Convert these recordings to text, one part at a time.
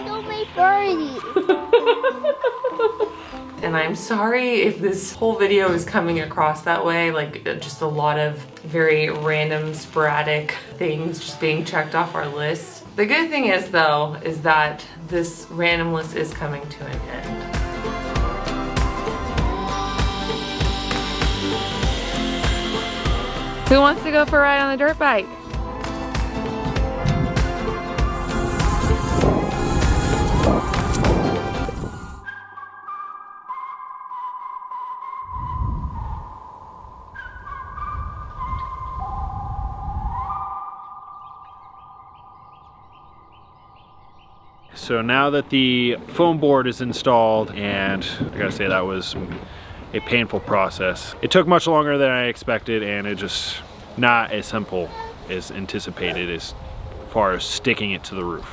stole my birdie. And I'm sorry if this whole video is coming across that way, like just a lot of very random, sporadic things just being checked off our list. The good thing is though, is that this random list is coming to an end. Who wants to go for a ride on the dirt bike? So now that the foam board is installed, and I gotta say that was a painful process. It took much longer than I expected, and it just not as simple as anticipated as far as sticking it to the roof.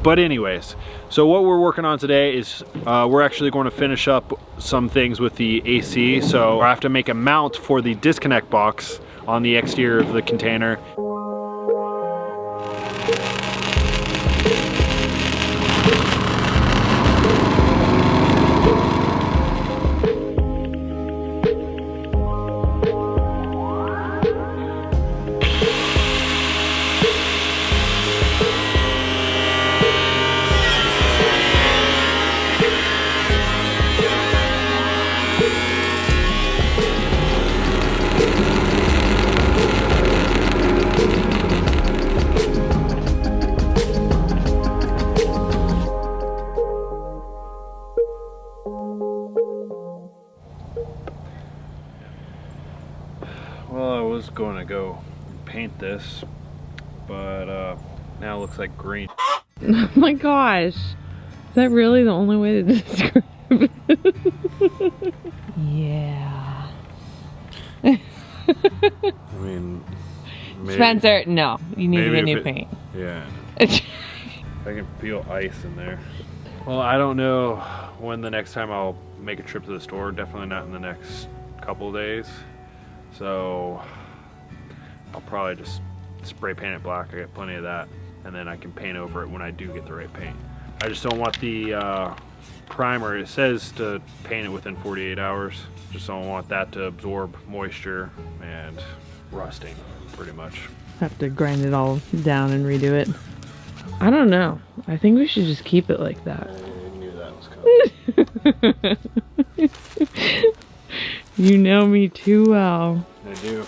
But anyways, so what we're working on today is we're actually going to finish up some things with the AC. So I have to make a mount for the disconnect box on the exterior of the container. Well, I was going to go paint this, but now it looks like green. Oh my gosh. Is that really the only way to describe it? Yeah. I mean, maybe, Spencer, no. You need to get new if paint. Yeah. I can feel ice in there. Well, I don't know when the next time I'll make a trip to the store. Definitely not in the next couple of days. So I'll probably just spray paint it black. I got plenty of that, and then I can paint over it when I do get the right paint. I just don't want the primer. It says to paint it within 48 hours. Just don't want that to absorb moisture and rusting, pretty much. Have to grind it all down and redo it. I don't know. I think we should just keep it like that. I knew that was coming. You know me too well. I do.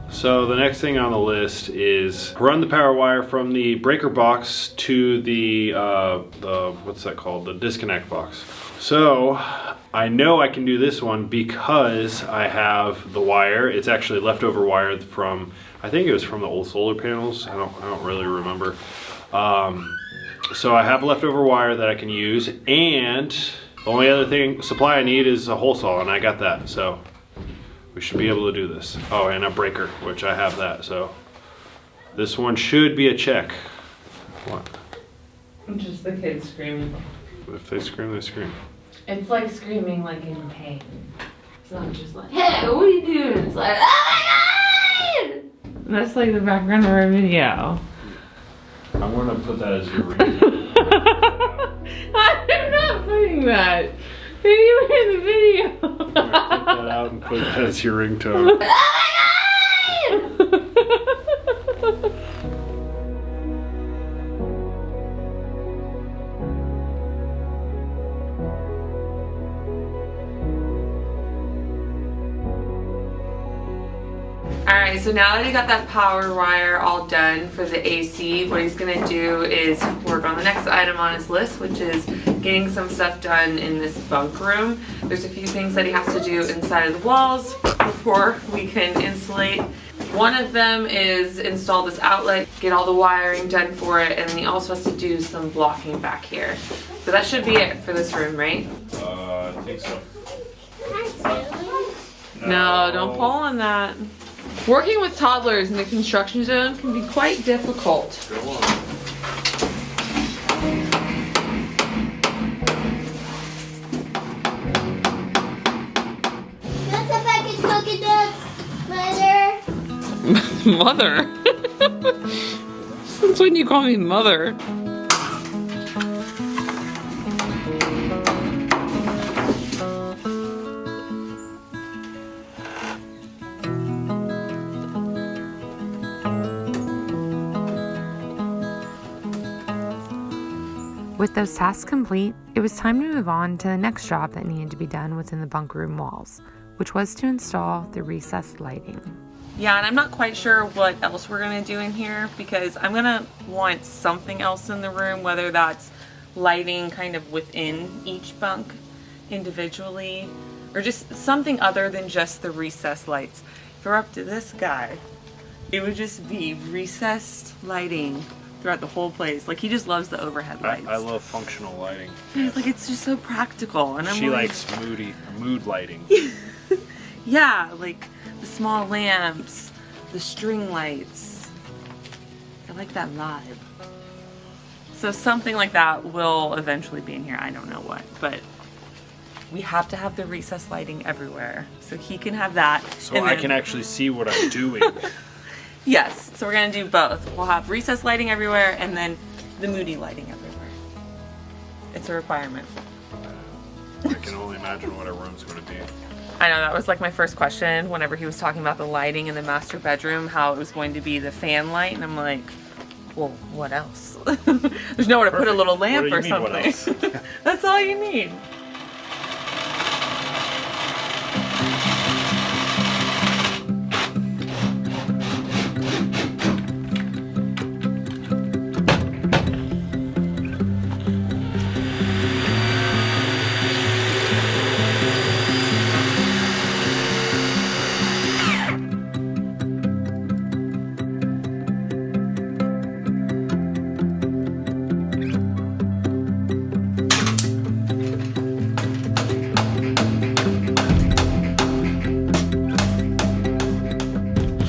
So the next thing on the list is run the power wire from the breaker box to the what's that called? The disconnect box. So I know I can do this one because I have the wire. It's actually leftover wire from, I think it was from the old solar panels. I don't really remember. So I have leftover wire that I can use, and the only other supply I need is a hole saw, and I got that, so we should be able to do this. Oh, and a breaker, which I have that, so this one should be a check. What? Just the kids screaming. If they scream, they scream. It's like screaming like in pain. It's not just like, hey, what are you doing? It's like, oh my god! And that's like the background of our video. I'm gonna put that as your ringtone. I'm not putting that anywhere in the video. I'm gonna clip that out and put that as your ringtone. Oh my god! Alright, so now that he got that power wire all done for the AC, what he's going to do is work on the next item on his list, which is getting some stuff done in this bunk room. There's a few things that he has to do inside of the walls before we can insulate. One of them is install this outlet, get all the wiring done for it, and then he also has to do some blocking back here. So that should be it for this room, right? I think so. No, don't pull on that. Working with toddlers in the construction zone can be quite difficult. Go on. That's a package cookie dough, Mother. Mother. Since when you call me mother? With those tasks complete, it was time to move on to the next job that needed to be done within the bunk room walls, which was to install the recessed lighting. Yeah, and I'm not quite sure what else we're gonna do in here because I'm gonna want something else in the room, whether that's lighting kind of within each bunk individually, or just something other than just the recessed lights. If we're up to this guy, it would just be recessed lighting throughout the whole place. Like, he just loves the overhead lights. I love functional lighting. And it's like, it's just so practical. And She like, likes mood lighting. yeah, like the small lamps, the string lights. I like that vibe. So something like that will eventually be in here. I don't know what, but we have to have the recessed lighting everywhere. So he can have that. So and I then- can actually see what I'm doing. Yes, so we're gonna do both. We'll have recessed lighting everywhere and then the moody lighting everywhere. It's a requirement. I can only imagine what a room's going to be. I know, that was like my first question whenever he was talking about the lighting in the master bedroom, how it was going to be the fan light, and I'm like, well, what else? There's nowhere to put a little lamp What do you or mean, what something. else? That's all you need.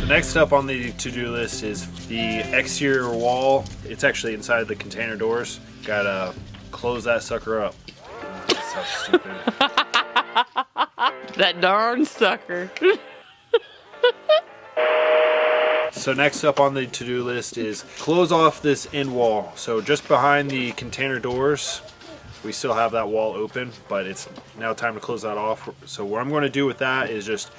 Next up on the to-do list is the exterior wall. It's actually inside the container doors. Gotta close that sucker up. That's so stupid. That darn sucker. So next up on the to-do list is close off this end wall. So just behind the container doors, we still have that wall open, but it's now time to close that off. So what I'm going to do with that is just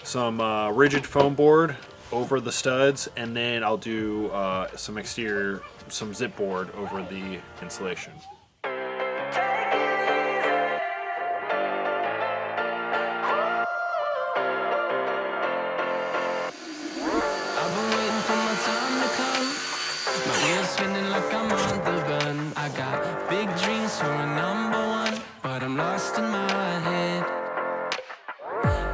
some rigid foam board over the studs, and then I'll do some zip board over the insulation. Spinning like I'm on the run. I got big dreams for a number one, but I'm lost in my head.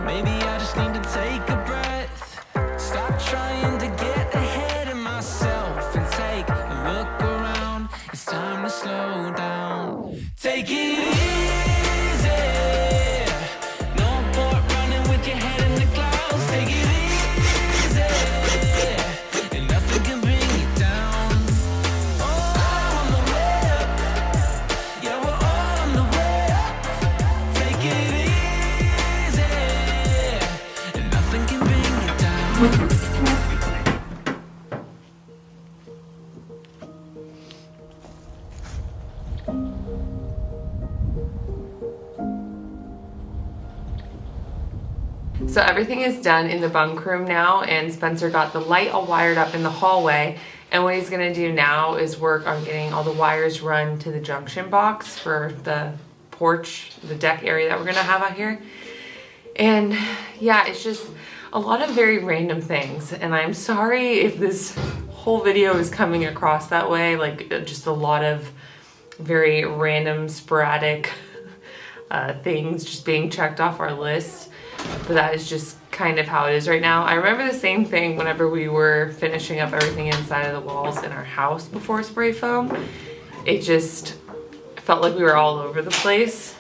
Maybe I just need to take a breath, stop trying to get ahead of myself and take a look around. It's time to slow down. Take it easy. No point running with your head in the clouds. Take it easy, and nothing can bring you down. So everything is done in the bunk room now, and Spencer got the light all wired up in the hallway. And what he's gonna do now is work on getting all the wires run to the junction box for the porch, the deck area that we're gonna have out here. And yeah, it's just a lot of very random things. And I'm sorry if this whole video is coming across that way, like just a lot of very random, sporadic things just being checked off our list. But that is just kind of how it is right now. I remember the same thing whenever we were finishing up everything inside of the walls in our house before spray foam. It just felt like we were all over the place,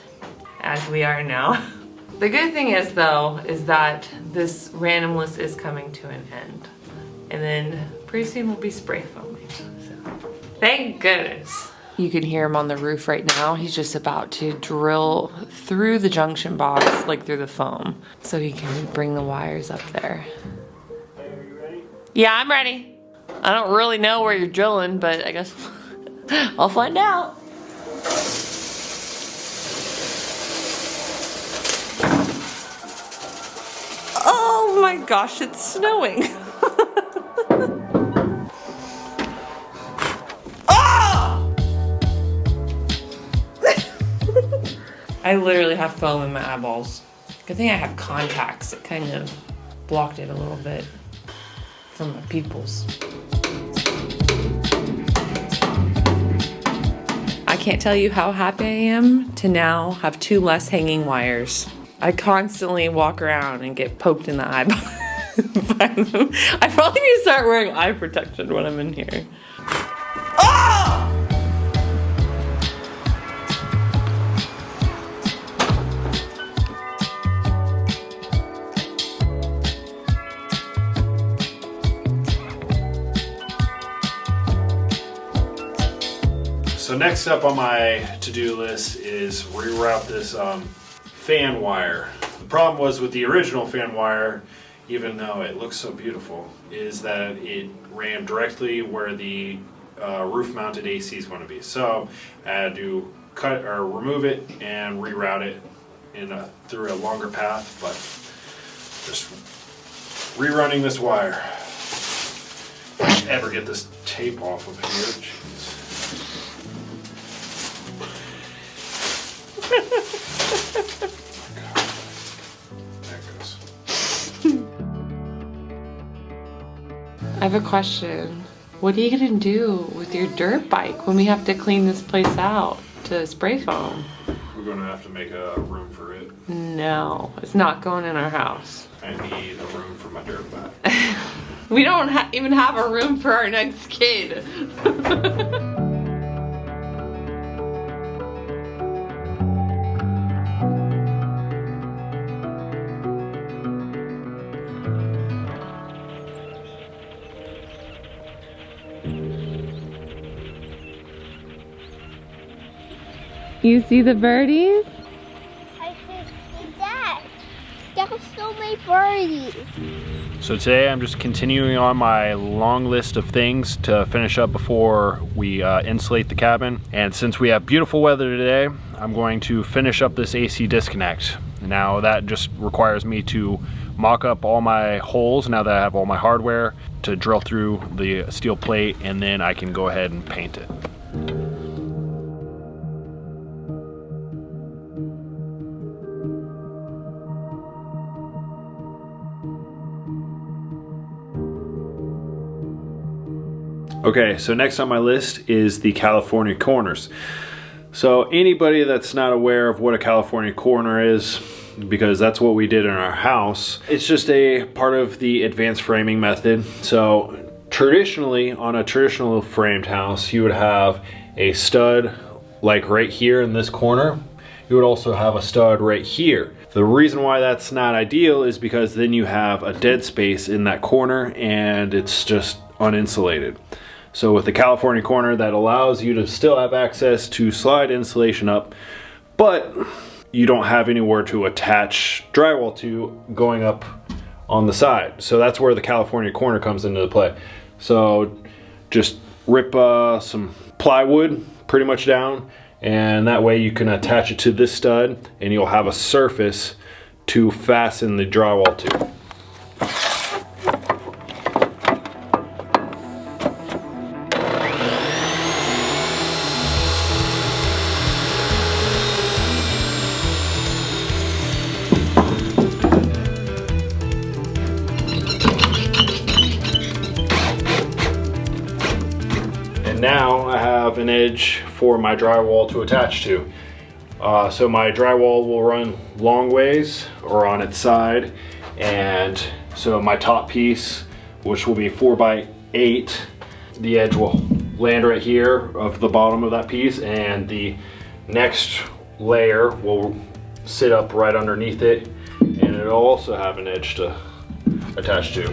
as we are now. The good thing is though, is that this random list is coming to an end. And then pretty soon we'll be spray foaming. So thank goodness. You can hear him on the roof right now. He's just about to drill through the junction box, like through the foam, so he can bring the wires up there. Are you ready? Yeah, I'm ready. I don't really know where you're drilling, but I guess I'll find out. Oh my gosh, it's snowing. Oh! I literally have foam in my eyeballs. Good thing I have contacts. It kind of blocked it a little bit from my pupils. I can't tell you how happy I am to now have 2 less hanging wires. I constantly walk around and get poked in the eye by them. I probably need to start wearing eye protection when I'm in here. Oh! So next up on my to-do list is reroute this fan wire. The problem was with the original fan wire, even though it looks so beautiful, is that it ran directly where the roof-mounted AC is going to be. So I had to cut or remove it and reroute it through a longer path, but just rerunning this wire. If I can ever get this tape off of here. Jeez. I have a question. What are you gonna do with your dirt bike when we have to clean this place out to spray foam? We're going to have to make a room for it. No, it's not going in our house. I need a room for my dirt bike. We don't even have a room for our next kid. You see the birdies? I can see that. There's so many birdies. So today I'm just continuing on my long list of things to finish up before we insulate the cabin. And since we have beautiful weather today, I'm going to finish up this AC disconnect. Now that just requires me to mock up all my holes now that I have all my hardware to drill through the steel plate, and then I can go ahead and paint it. Okay, so next on my list is the California corners. So anybody that's not aware of what a California corner is, because that's what we did in our house, it's just a part of the advanced framing method. So traditionally, on a traditional framed house, you would have a stud like right here in this corner. You would also have a stud right here. The reason why that's not ideal is because then you have a dead space in that corner and it's just uninsulated. So with the California corner, that allows you to still have access to slide insulation up, but you don't have anywhere to attach drywall to going up on the side. So that's where the California corner comes into play. So just rip some plywood pretty much down, and that way you can attach it to this stud and you'll have a surface to fasten the drywall to. Now I have an edge for my drywall to attach to. So my drywall will run long ways or on its side, and so my top piece, which will be 4x8, the edge will land right here of the bottom of that piece, and the next layer will sit up right underneath it, and it'll also have an edge to attach to.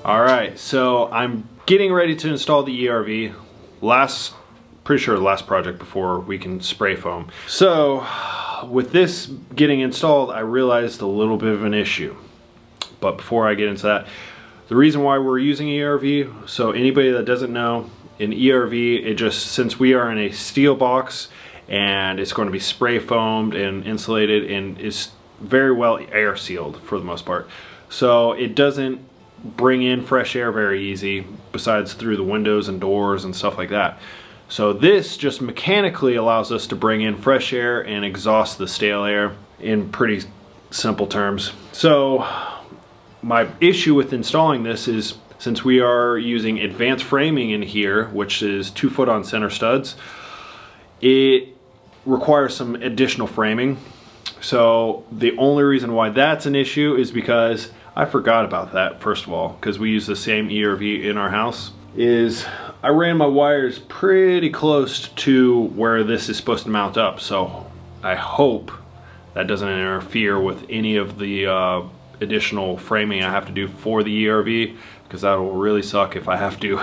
All right, so I'm getting ready to install the ERV. Pretty sure the last project before we can spray foam. So with this getting installed, I realized a little bit of an issue. But before I get into that, the reason why we're using ERV, so anybody that doesn't know, in ERV, it just, since we are in a steel box and it's going to be spray foamed and insulated and is very well air sealed for the most part. So it doesn't bring in fresh air very easy, besides through the windows and doors and stuff like that. So this just mechanically allows us to bring in fresh air and exhaust the stale air in pretty simple terms. So my issue with installing this is, since we are using advanced framing in here, which is 2 foot on center studs, it requires some additional framing. So the only reason why that's an issue is because I forgot about that, first of all, because we use the same ERV in our house, is I ran my wires pretty close to where this is supposed to mount up. So I hope that doesn't interfere with any of the additional framing I have to do for the ERV, because that will really suck if I have to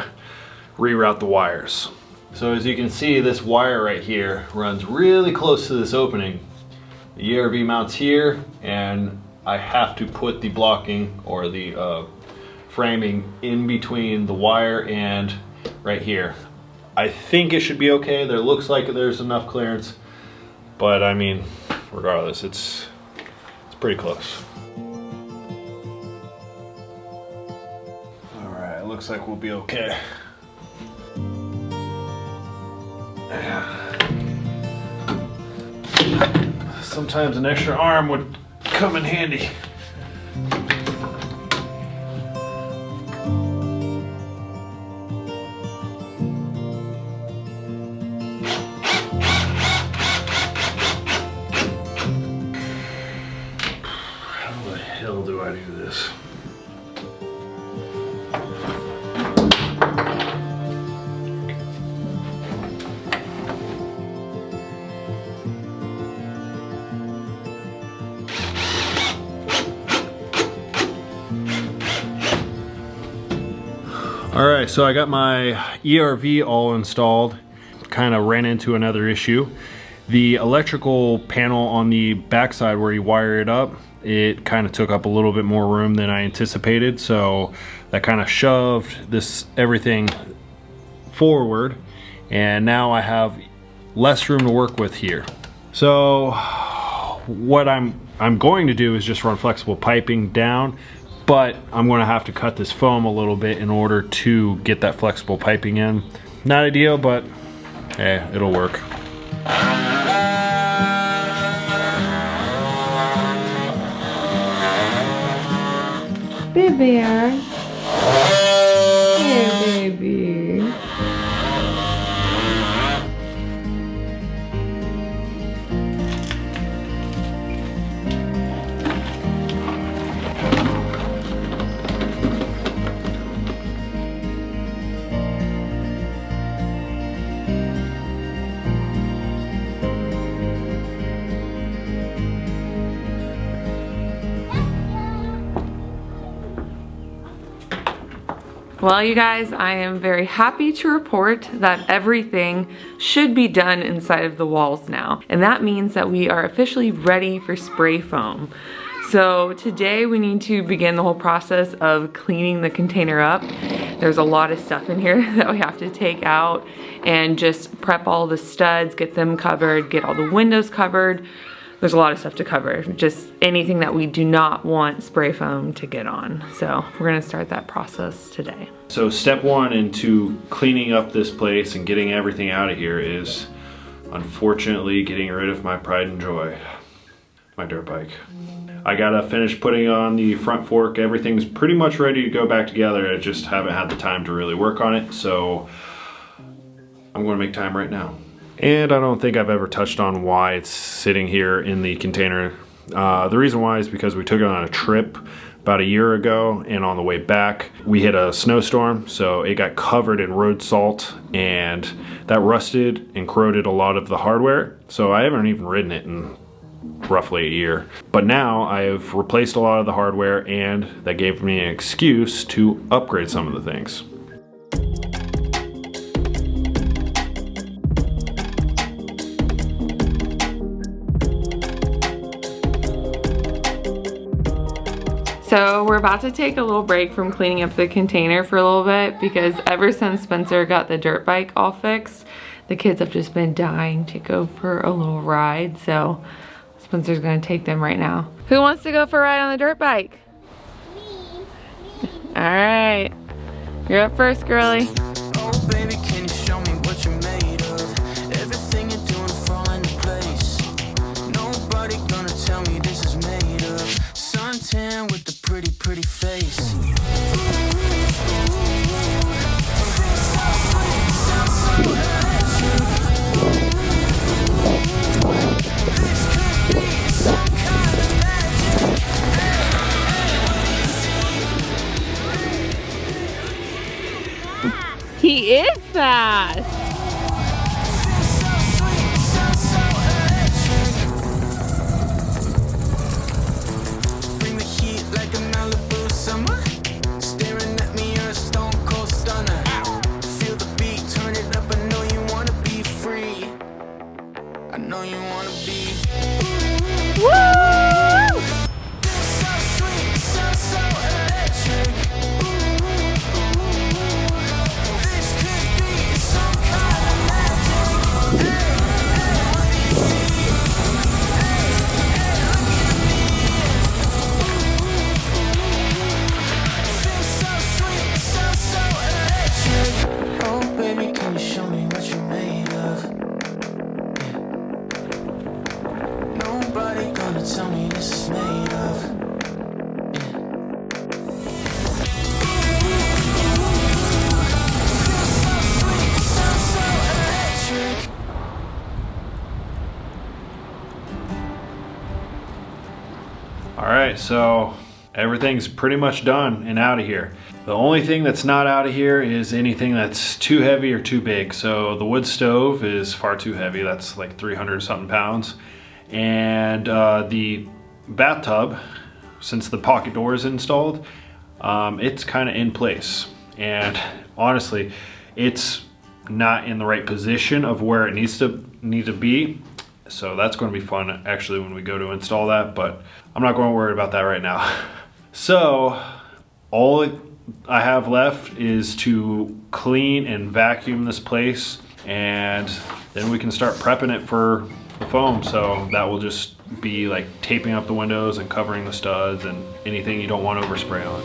reroute the wires. So as you can see, this wire right here runs really close to this opening. The ERV mounts here, and I have to put the blocking or the framing in between the wire and right here. I think it should be okay. There looks like there's enough clearance, but I mean, regardless, it's pretty close. All right, looks like we'll be okay. Sometimes an extra arm would come in handy. How the hell do I do this? Alright, so I got my ERV all installed. Kind of ran into another issue. The electrical panel on the backside where you wire it up, it kind of took up a little bit more room than I anticipated, so that kind of shoved everything forward, and now I have less room to work with here. So what I'm going to do is just run flexible piping down, but I'm going to have to cut this foam a little bit in order to get that flexible piping in. Not ideal, but hey, it'll work. Big Bear. Hey, baby. Well, you guys, I am very happy to report that everything should be done inside of the walls now. And that means that we are officially ready for spray foam. So today we need to begin the whole process of cleaning the container up. There's a lot of stuff in here that we have to take out and just prep all the studs, get them covered, get all the windows covered. There's a lot of stuff to cover, just anything that we do not want spray foam to get on. So we're gonna start that process today. So step one into cleaning up this place and getting everything out of here is, unfortunately, getting rid of my pride and joy, my dirt bike. I gotta finish putting on the front fork. Everything's pretty much ready to go back together. I just haven't had the time to really work on it, so I'm gonna make time right now. And I don't think I've ever touched on why it's sitting here in the container. The reason why is because we took it on a trip about a year ago, and on the way back we hit a snowstorm, so it got covered in road salt, and that rusted and corroded a lot of the hardware. So I haven't even ridden it in roughly a year. But now I have replaced a lot of the hardware, and that gave me an excuse to upgrade some of the things. So we're about to take a little break from cleaning up the container for a little bit because ever since Spencer got the dirt bike all fixed, the kids have just been dying to go for a little ride. So Spencer's gonna take them right now. Who wants to go for a ride on the dirt bike? Me. All right, you're up first, girly. Oh baby, can you show me what you're made of? Everything you're doing fall into place. Nobody gonna tell me this is made of. Suntan with the pretty face. He is fast. Bring the heat like a Malibu summer. Staring at me, you're a stone cold stunner. Feel the beat, turn it up. I know you wanna be free. I know you wanna be. Woo! So sweet, so electric. This could be some kind of magic. Feel so sweet, so electric. Oh baby, can you show me what you're made of? Nobody gonna tell me this is made of. All right, so everything's pretty much done and out of here. The only thing that's not out of here is anything that's too heavy or too big. So the wood stove is far too heavy. That's like 300 something pounds. And the bathtub, since the pocket door is installed, it's kind of in place. And honestly, it's not in the right position of where it needs to be. So that's going to be fun actually when we go to install that, but I'm not going to worry about that right now. So all I have left is to clean and vacuum this place, and then we can start prepping it for the foam. So that will just be like taping up the windows and covering the studs and anything you don't want overspray on.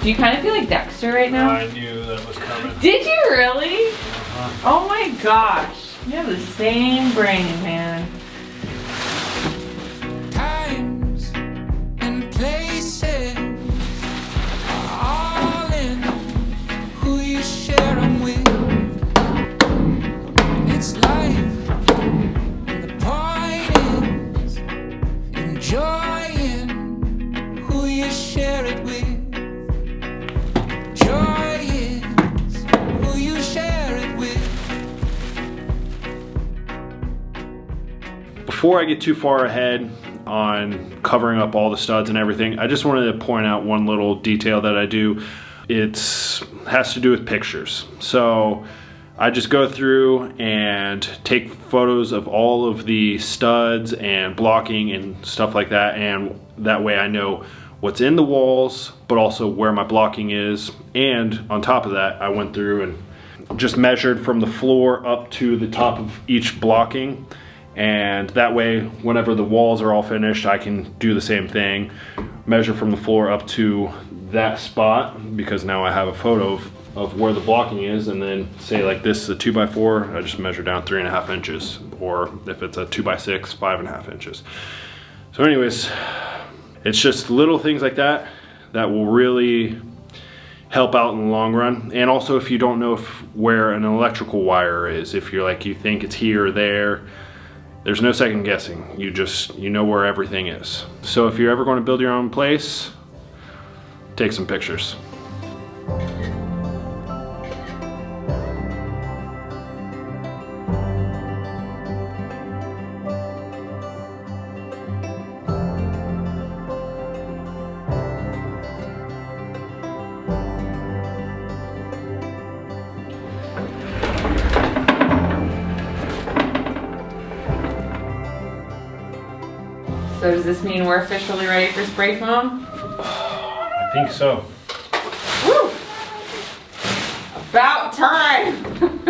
Do you kind of feel like Dexter right now? I knew that was coming. Did you really? Oh my gosh. You have the same brain, man. Times and places are all in who you share them with. It's life, and the point is enjoying who you share it with. Joy is who you share it with. Before I get too far ahead on covering up all the studs and everything, I just wanted to point out one little detail that I do. It has to do with pictures. So I just go through and take photos of all of the studs and blocking and stuff like that, and that way I know what's in the walls, but also where my blocking is. And on top of that, I went through and just measured from the floor up to the top of each blocking. And that way, whenever the walls are all finished, I can do the same thing, measure from the floor up to that spot, because now I have a photo of where the blocking is. And then say like this is a 2x4, I just measure down 3.5 inches, or if it's a 2x6, 5.5 inches. So anyways, it's just little things like that that will really help out in the long run. And also if you don't know where an electrical wire is, if you're like, you think it's here or there, there's no second guessing. You know where everything is. So if you're ever going to build your own place, take some pictures. So does this mean we're officially ready for spray foam? I think so. Woo! About time!